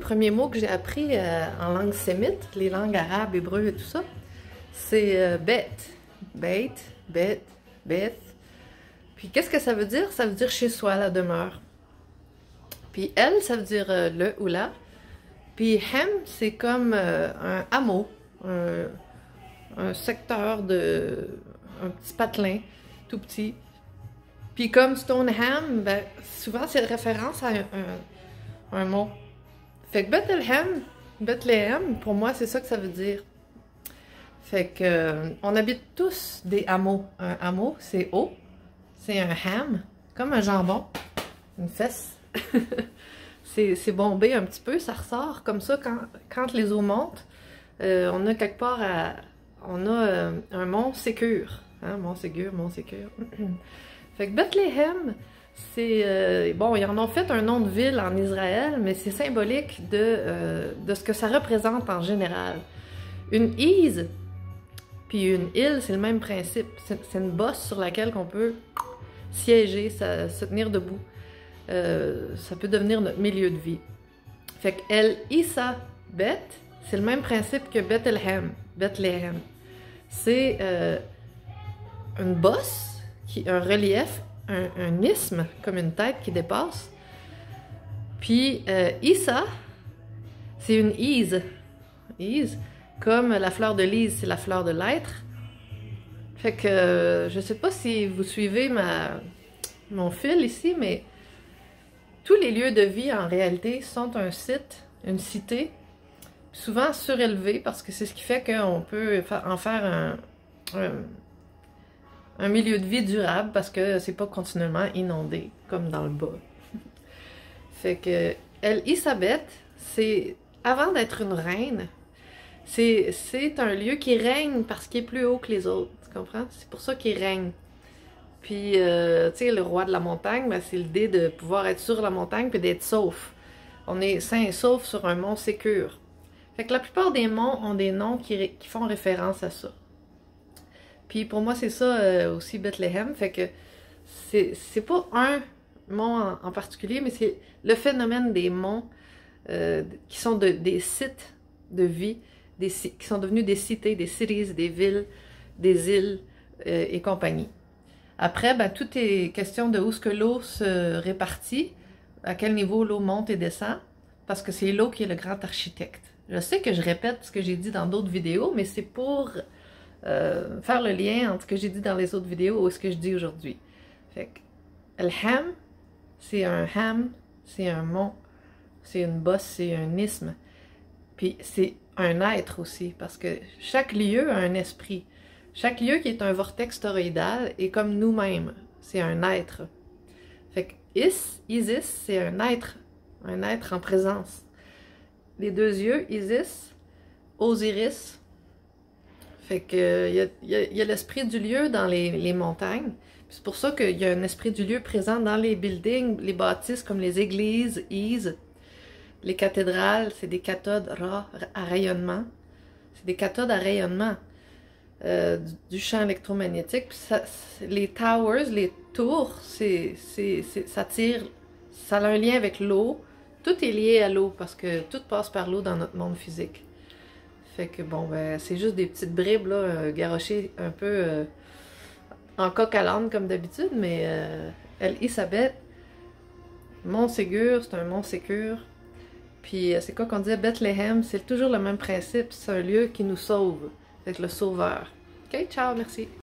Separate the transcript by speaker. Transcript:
Speaker 1: premiers mots que j'ai appris en langue sémite, les langues arabes, hébreu et tout ça, c'est bête. Bête, bête, bête. Puis qu'est-ce que ça veut dire? Ça veut dire chez soi, la demeure. Puis elle, ça veut dire le ou la. Puis hem, c'est comme un hameau, un secteur de... un petit patelin, tout petit. Puis comme Stoneham, ben, souvent c'est référence à un mot. Fait que Bethléem, pour moi, c'est ça que ça veut dire. Fait que on habite tous des hameaux. Un hameau, c'est haut. C'est un ham, comme un jambon. Une fesse. C'est bombé un petit peu, ça ressort comme ça quand les eaux montent. On a quelque part on a un mont Sécure. Hein, mont Sécure, mont Sécure. Fait que Bethléem, c'est... bon, ils en ont fait un nom de ville en Israël, mais c'est symbolique de ce que ça représente en général. Une île, puis une île, c'est le même principe. C'est une bosse sur laquelle on peut siéger, se tenir debout. Ça peut devenir notre milieu de vie. Fait que El Issa Beth, c'est le même principe que Bethléem. C'est une bosse, un relief, un isthme, comme une tête qui dépasse. Puis Issa, c'est une ise. Ise, comme la fleur de lys, c'est la fleur de l'être. Fait que je sais pas si vous suivez mon fil ici, mais tous les lieux de vie en réalité sont un site, une cité, souvent surélevé parce que c'est ce qui fait qu'on peut en faire un milieu de vie durable parce que c'est pas continuellement inondé comme dans le bas. Fait que Elisabeth, c'est avant d'être une reine, c'est un lieu qui règne parce qu'il est plus haut que les autres, tu comprends? C'est pour ça qu'il règne. Puis, tu sais, le roi de la montagne, ben, c'est l'idée de pouvoir être sur la montagne puis d'être sauf. On est sain et sauf sur un mont Sécure. Fait que la plupart des monts ont des noms qui font référence à ça. Puis pour moi, c'est ça aussi Bethléem. Fait que c'est pas un mont en particulier, mais c'est le phénomène des monts qui sont des sites de vie, qui sont devenus des cités, des cities, des villes, des îles et compagnie. Après, ben, tout est question de où est-ce que l'eau se répartit, à quel niveau l'eau monte et descend, parce que c'est l'eau qui est le grand architecte. Je sais que je répète ce que j'ai dit dans d'autres vidéos, mais c'est pour faire le lien entre ce que j'ai dit dans les autres vidéos et ce que je dis aujourd'hui. Fait que, El Ham, c'est un ham, c'est un mont, c'est une bosse, c'est un isthme. Puis c'est un être aussi, parce que chaque lieu a un esprit. Chaque lieu qui est un vortex toroïdal est comme nous-mêmes, c'est un être. Fait que Isis, c'est un être en présence. Les deux yeux, Isis, Osiris. Fait que il y a l'esprit du lieu dans les montagnes. C'est pour ça qu'il y a un esprit du lieu présent dans les buildings, les bâtisses comme les églises, les cathédrales, c'est des cathodes à rayonnement. C'est des cathodes à rayonnement. Du champ électromagnétique. Puis les towers, les tours, ça tire, ça a un lien avec l'eau. Tout est lié à l'eau parce que tout passe par l'eau dans notre monde physique. Fait que bon, ben, c'est juste des petites bribes là, garochées un peu en coq à l'âne comme d'habitude, mais Elisabeth, Mont Ségur, c'est un mont Sécure. Puis c'est quoi qu'on disait, Bethléem, c'est toujours le même principe, c'est un lieu qui nous sauve. Avec le sauveur. Ok, ciao, merci.